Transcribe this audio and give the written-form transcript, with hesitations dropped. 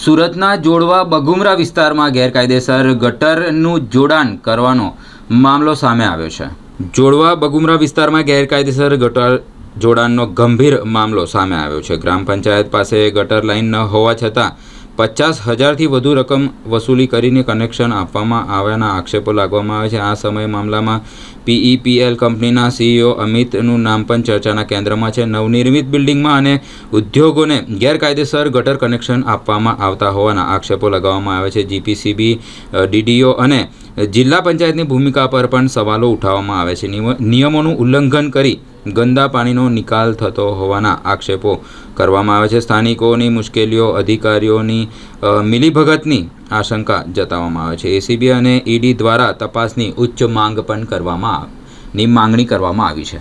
સુરતના જોડવા બગુમરા વિસ્તારમાં ગેરકાયદેસર ગટરનું જોડાણ કરવાનો મામલો સામે આવ્યો છે। જોડવા બગુમરા વિસ્તારમાં ગેરકાયદેસર ગટર જોડાણનો ગંભીર મામલો સામે આવ્યો છે। ગ્રામ પંચાયત પાસે ગટર લાઇન ન હોવા છતાં 50,000થી વધુ રકમ વસૂલી કરીને કનેક્શન આપવામાં આવ્યાના આક્ષેપો લાગવામાં આવે છે। આ સમયે મામલામાં PEPL કંપનીના CEO અમિતનું નામ પણ ચર્ચાના કેન્દ્રમાં છે। નવનિર્મિત બિલ્ડિંગમાં અને ઉદ્યોગોને ગેરકાયદેસર ગટર કનેક્શન આપવામાં આવતા હોવાના આક્ષેપો લગાવવામાં આવે છે। GPCB, DDO અને જિલ્લા પંચાયતની ભૂમિકા પર પણ સવાલો ઉઠાવવામાં આવે છે। નિયમોનું ઉલ્લંઘન કરી ગંદા પાણીનો નિકાલ થતો હોવાના આક્ષેપો કરવામાં આવે છે। સ્થાનિકોની મુશ્કેલીઓ, અધિકારીઓની મિલીભગતની આશંકા જતાવવામાં આવે છે। ACB અને ED દ્વારા તપાસની ઉચ્ચ માંગણી કરવામાં આવી છે।